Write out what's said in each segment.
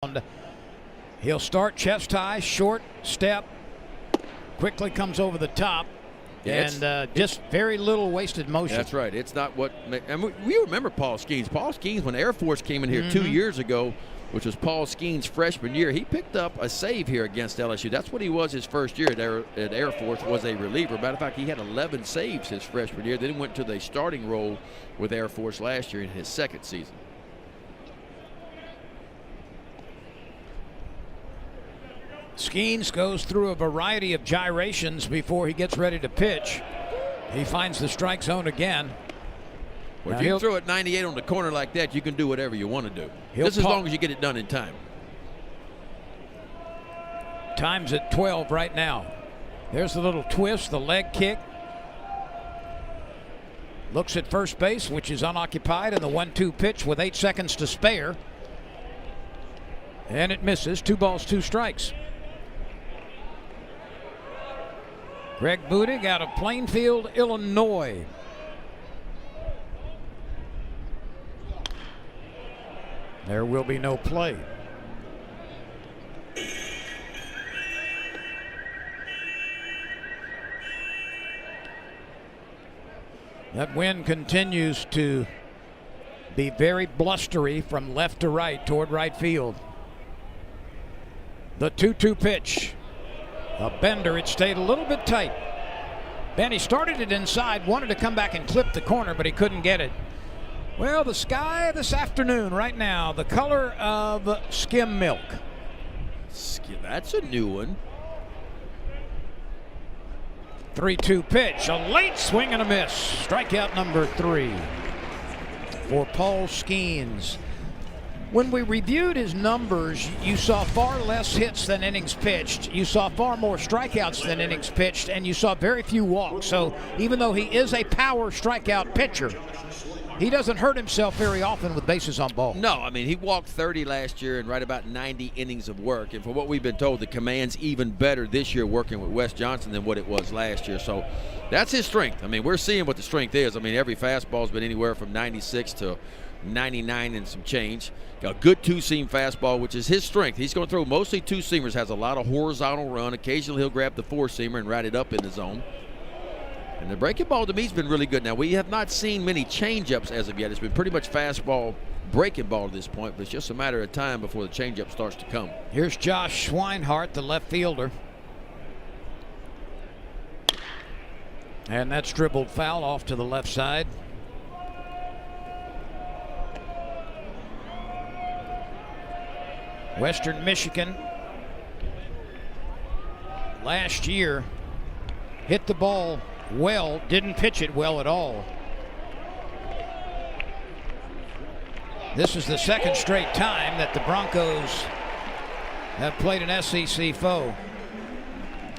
ground. He'll start chest high, short step, quickly comes over the top. Yeah, and just very little wasted motion. That's right. It's not what – and we remember Paul Skeens. Paul Skeens, when Air Force came in here 2 years ago, which was Paul Skeens' freshman year, he picked up a save here against LSU. That's what he was his first year at Air Force, was a reliever. Matter of fact, he had 11 saves his freshman year. Then went to the starting role with Air Force last year in his second season. Skeens goes through a variety of gyrations before he gets ready to pitch. He finds the strike zone again. Well, if you throw it 98 on the corner like that, you can do whatever you want to do. Just as long as you get it done in time. Time's at 12 right now. There's the little twist, the leg kick. Looks at first base, which is unoccupied, and the 1-2 pitch with 8 seconds to spare. And it misses. 2 balls, 2 strikes. Greg Budig out of Plainfield, Illinois. There will be no play. That wind continues to be very blustery from left to right toward right field. The 2-2 pitch. A bender. It stayed a little bit tight. Benny started it inside, wanted to come back and clip the corner, but he couldn't get it. Well, the sky this afternoon right now, the color of skim milk. That's a new one. 3-2 pitch, a late swing and a miss. Strikeout number 3 for Paul Skeens. When we reviewed his numbers, you saw far less hits than innings pitched. You saw far more strikeouts than innings pitched, and you saw very few walks. So even though he is a power strikeout pitcher, he doesn't hurt himself very often with bases on balls. No, I mean, he walked 30 last year and right about 90 innings of work. And for what we've been told, the command's even better this year working with Wes Johnson than what it was last year. So that's his strength. I mean, we're seeing what the strength is. I mean, every fastball's been anywhere from 96 to 99 and some change. Got a good two-seam fastball, which is his strength. He's going to throw mostly two-seamers, has a lot of horizontal run. Occasionally he'll grab the four-seamer and ride it up in the zone. And the breaking ball to me has been really good. Now, we have not seen many change-ups as of yet. It's been pretty much fastball, breaking ball at this point, but it's just a matter of time before the change-up starts to come. Here's Josh Schweinhart, the left fielder. And that's dribbled foul off to the left side. Western Michigan last year hit the ball well, didn't pitch it well at all. This is the second straight time that the Broncos have played an SEC foe.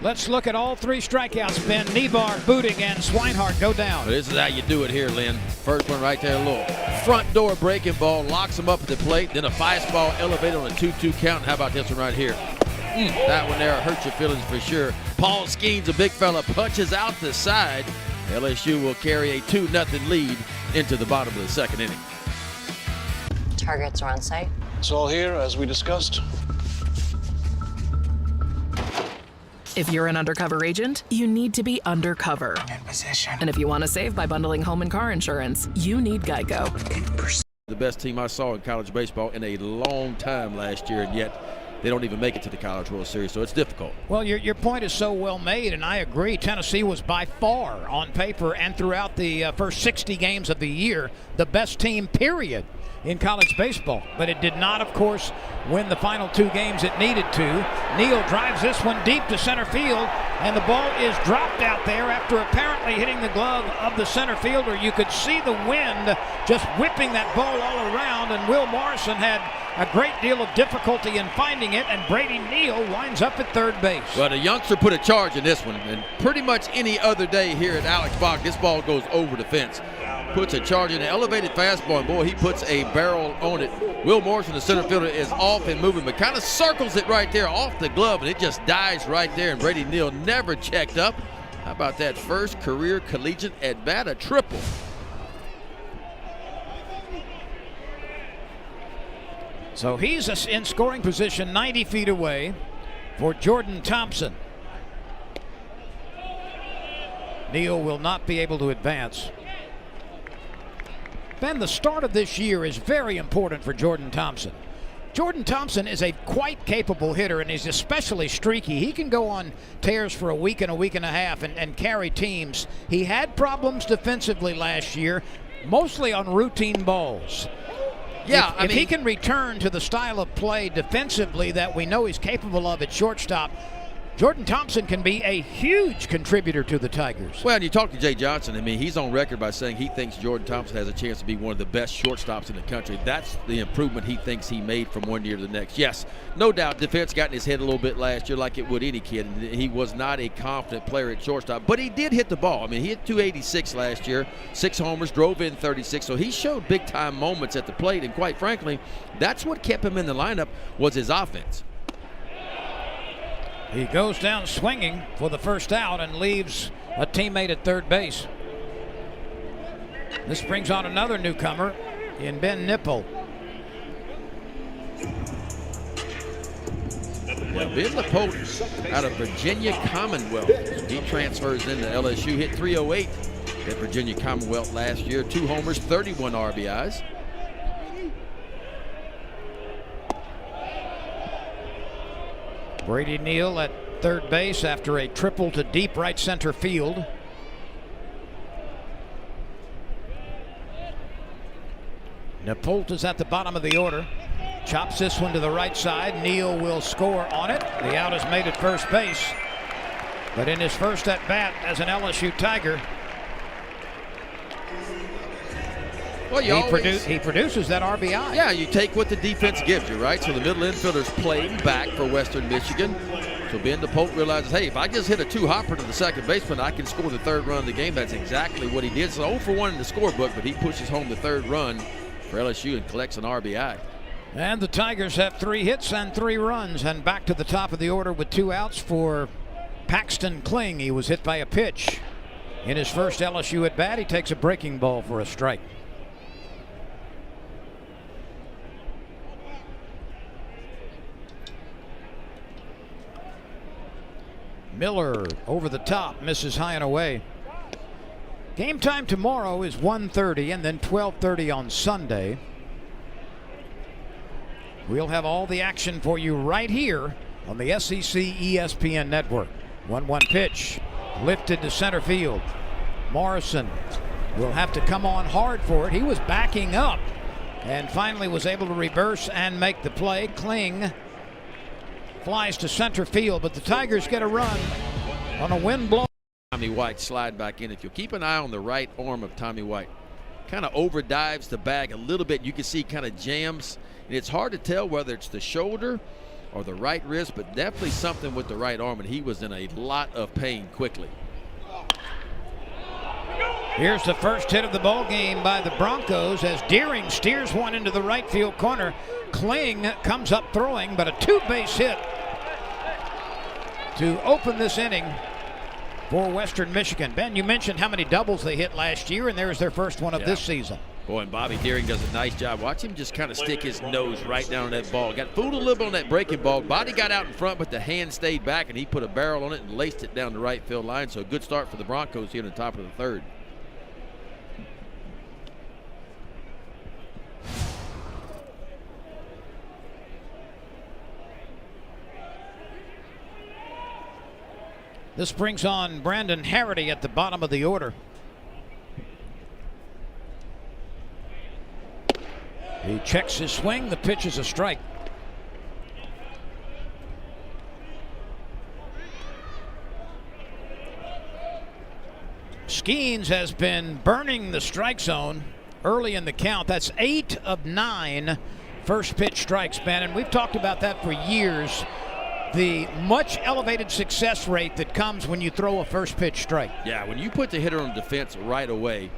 Let's look at all 3 strikeouts, Ben. Nebar, Budig, and Schweinhart go down. Well, this is how you do it here, Lynn. First one right there, a little front door breaking ball, locks him up at the plate, then a fastball elevated on a 2-2 count. How about this one right here? That one there hurt your feelings for sure. Paul Skeens, a big fella, punches out the side. LSU will carry a 2-0 lead into the bottom of the second inning. Targets are on site. It's all here, as we discussed. If you're an undercover agent, you need to be undercover. In position. And if you want to save by bundling home and car insurance, you need Geico. The best team I saw in college baseball in a long time last year, and yet they don't even make it to the College World Series, so it's difficult. Well, your point is so well made, and I agree. Tennessee was by far, on paper and throughout the first 60 games of the year, the best team, period, in college baseball. But it did not, of course, win the final 2 games it needed to. Neal drives this one deep to center field, and the ball is dropped out there after apparently hitting the glove of the center fielder. You could see the wind just whipping that ball all around, and Will Morrison had a great deal of difficulty in finding it, and Brady Neal winds up at third base. Well, the youngster put a charge in this one, and pretty much any other day here at Alex Bach, this ball goes over the fence. Puts a charge in an elevated fastball, and boy, he puts a barrel on it. Will Morrison, the center fielder, is off and moving, but kind of circles it right there off the glove, and it just dies right there, and Brady Neal never checked up. How about that first career collegiate at bat, a triple? So he's in scoring position 90 feet away for Jordan Thompson. Neal will not be able to advance. Ben, the start of this year is very important for Jordan Thompson. Jordan Thompson is a quite capable hitter, and he's especially streaky. He can go on tears for a week and a half and carry teams. He had problems defensively last year, mostly on routine balls. Yeah, if he can return to the style of play defensively that we know he's capable of at shortstop, Jordan Thompson can be a huge contributor to the Tigers. Well, and you talk to Jay Johnson, I mean, he's on record by saying he thinks Jordan Thompson has a chance to be one of the best shortstops in the country. That's the improvement he thinks he made from one year to the next. Yes, no doubt, defense got in his head a little bit last year like it would any kid. He was not a confident player at shortstop, but he did hit the ball. I mean, he hit 286 last year, 6 homers, drove in 36, so he showed big-time moments at the plate, and quite frankly, that's what kept him in the lineup was his offense. He goes down swinging for the first out and leaves a teammate at third base. This brings on another newcomer in Ben Nipple. Well, Ben Lapote out of Virginia Commonwealth. He transfers into LSU, hit 308 at Virginia Commonwealth last year. 2 homers, 31 RBIs. Brady Neal at third base after a triple to deep right center field. Napolt is at the bottom of the order. Chops this one to the right side. Neal will score on it. The out is made at first base. But in his first at bat as an LSU Tiger, well, he produces that RBI. Yeah, you take what the defense gives you, right? So the middle infielder's playing back for Western Michigan. So Ben DePolt realizes, hey, if I just hit a 2-hopper to the second baseman, I can score the 3rd run of the game. That's exactly what he did. So 0 for 1 in the scorebook, but he pushes home the 3rd run for LSU and collects an RBI. And the Tigers have 3 hits and 3 runs, and back to the top of the order with 2 outs for Paxton Kling. He was hit by a pitch in his first LSU at bat. He takes a breaking ball for a strike. Miller over the top, misses high and away. Game time tomorrow is 1:30 and then 12:30 on Sunday. We'll have all the action for you right here on the SEC ESPN network. 1-1 pitch lifted to center field. Morrison will have to come on hard for it. He was backing up and finally was able to reverse and make the play. Kling flies to center field, but the Tigers get a run on a wind-blown. Tommy White slide back in. If you'll keep an eye on the right arm of Tommy White, kind of over dives the bag a little bit. You can see kind of jams, and it's hard to tell whether it's the shoulder or the right wrist, but definitely something with the right arm, and he was in a lot of pain quickly. Here's the first hit of the ball game by the Broncos as Deering steers one into the right field corner. Kling comes up throwing, but a 2-base hit to open this inning for Western Michigan. Ben, you mentioned how many doubles they hit last year, and there's their first one of this season. Boy, and Bobby Deering does a nice job. Watch him just kind of stick his nose right down on that ball. Got fooled a little bit on that breaking ball. Body got out in front, but the hand stayed back, and he put a barrel on it and laced it down the right field line. So a good start for the Broncos here in the top of the 3rd. This brings on Brandon Harity at the bottom of the order. He checks his swing. The pitch is a strike. Skeens has been burning the strike zone early in the count. That's 8 of 9 first pitch strikes, Ben, and we've talked about that for years. The much elevated success rate that comes when you throw a first pitch strike. Yeah, when you put the hitter on defense right away,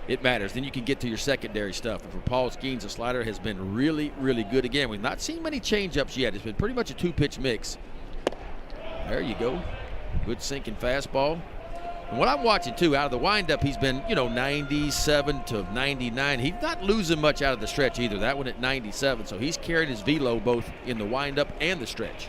it matters. Then you can get to your secondary stuff. And for Paul Skeens, the slider has been really, really good. Again, we've not seen many change-ups yet. It's been pretty much a 2-pitch mix. There you go. Good sinking fastball. And what I'm watching, too, out of the windup, he's been, 97 to 99. He's not losing much out of the stretch either. That one at 97. So he's carried his velo both in the windup and the stretch.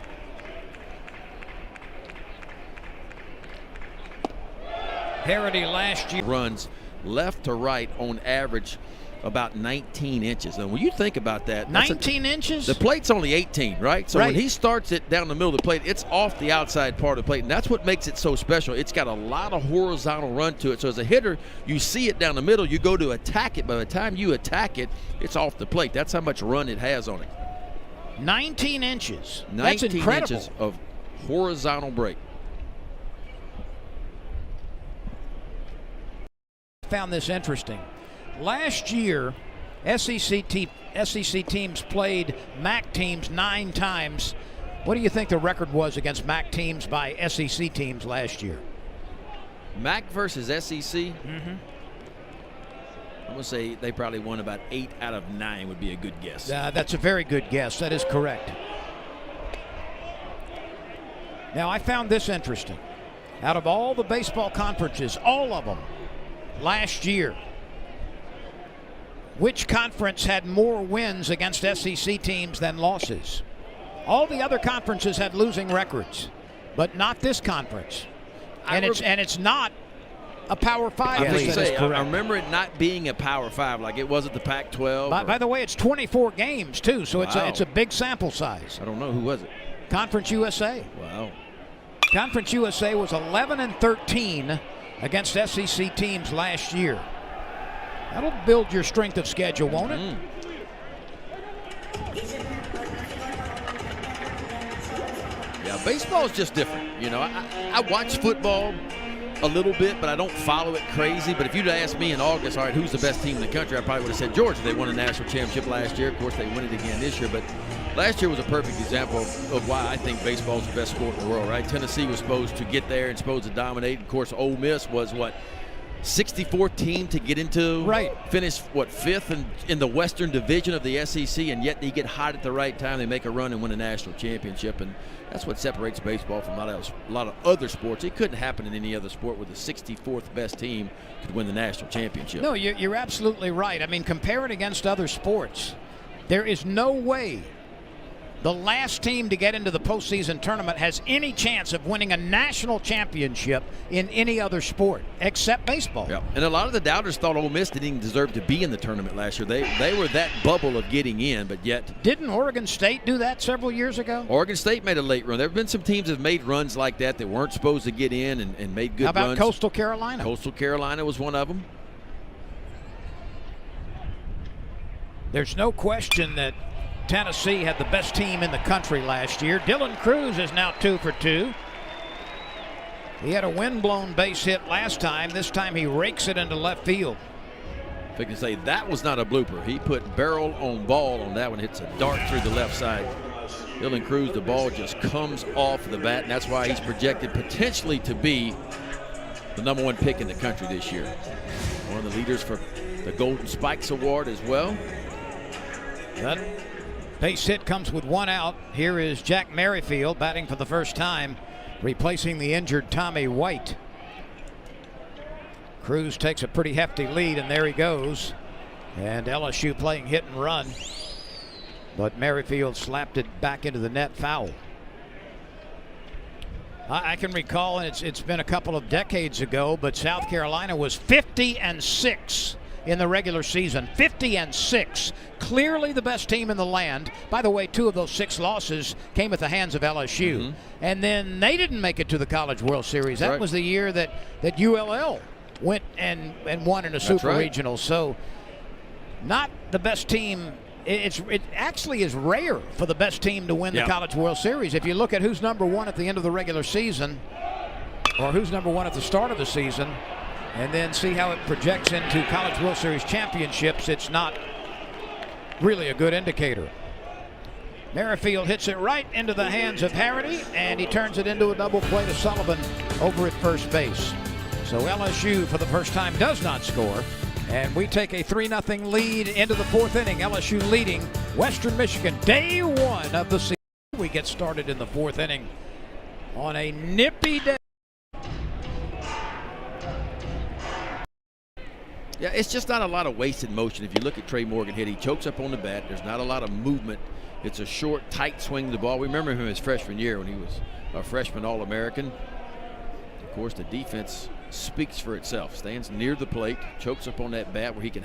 Harity last year Runs left to right on average about 19 inches. And when you think about that, 19 inches? The plate's only 18, right? So right. when he starts it down the middle of the plate, it's off the outside part of the plate. And that's what makes it so special. It's got a lot of horizontal run to it. So as a hitter, you see it down the middle, you go to attack it. By the time you attack it, it's off the plate. That's how much run it has on it. 19 inches. 19 That's incredible. inches of horizontal break. Found this interesting. Last year, SEC teams played MAC teams 9 times. What do you think the record was against MAC teams by SEC teams last year? MAC versus SEC? Mm-hmm. I'm going to say they probably won about 8 out of 9 would be a good guess. That's a very good guess. That is correct. Now, I found this interesting. Out of all the baseball conferences, all of them, last year, which conference had more wins against SEC teams than losses? All the other conferences had losing records, but not this conference. And it's not a Power 5. I remember it not being a Power 5, like it wasn't the Pac-12. By the way, it's 24 games too, so wow. It's a big sample size. I don't know, who was it? Conference USA. Wow. Conference USA was 11-13 against SEC teams last year. That'll build your strength of schedule, won't it? Yeah, baseball's just different. I watch football a little bit, but I don't follow it crazy. But if you'd asked me in August, all right, who's the best team in the country, I probably would have said Georgia. They won a national championship last year. Of course, they win it again this year. But last year was a perfect example of why I think baseball is the best sport in the world, right? Tennessee was supposed to get there and supposed to dominate. Of course, Ole Miss was, 64th team to get into, finish 5th in the Western Division of the SEC, and yet they get hot at the right time. They make a run and win a national championship, and that's what separates baseball from a lot of other sports. It couldn't happen in any other sport where the 64th best team could win the national championship. No, you're absolutely right. I mean, compare it against other sports. There is no way the last team to get into the postseason tournament has any chance of winning a national championship in any other sport except baseball. Yeah. And a lot of the doubters thought Ole Miss didn't even deserve to be in the tournament last year. They were that bubble of getting in, but yet. Didn't Oregon State do that several years ago? Oregon State made a late run. There have been some teams that have made runs like that weren't supposed to get in and made good runs. How about Coastal Carolina? Coastal Carolina was one of them. There's no question that Tennessee had the best team in the country last year. Dylan Cruz is now 2 for 2. He had a windblown base hit last time. This time he rakes it into left field. If I can say that was not a blooper. He put barrel on ball on that one. Hits a dart through the left side. Dylan Cruz, the ball just comes off the bat, and that's why he's projected potentially to be the #1 pick in the country this year. One of the leaders for the Golden Spikes Award as well. That base hit comes with 1 out. Here is Jack Merrifield batting for the first time, replacing the injured Tommy White. Cruz takes a pretty hefty lead, and there he goes. And LSU playing hit and run. But Merrifield slapped it back into the net, foul. I can recall, and it's been a couple of decades ago, but South Carolina was 50-6 in the regular season. 50-6. Clearly the best team in the land. By the way, 2 of those 6 losses came at the hands of LSU. Mm-hmm. And then they didn't make it to the College World Series. That was the year that ULL went and won in a super regional. So not the best team. It actually is rare for the best team to win the College World Series. If you look at who's #1 at the end of the regular season, or who's #1 at the start of the season, and then see how it projects into College World Series championships, it's not really a good indicator. Merrifield hits it right into the hands of Harity, and he turns it into a double play to Sullivan over at first base. So LSU, for the first time, does not score, and we take a 3-0 lead into the 4th inning. LSU leading Western Michigan, day 1 of the season. We get started in the 4th inning on a nippy day. Yeah, it's just not a lot of wasted motion. If you look at Trey Morgan hit, he chokes up on the bat. There's not a lot of movement. It's a short, tight swing of the ball. We remember him his freshman year when he was a freshman All-American. Of course, the defense speaks for itself. Stands near the plate, chokes up on that bat where he can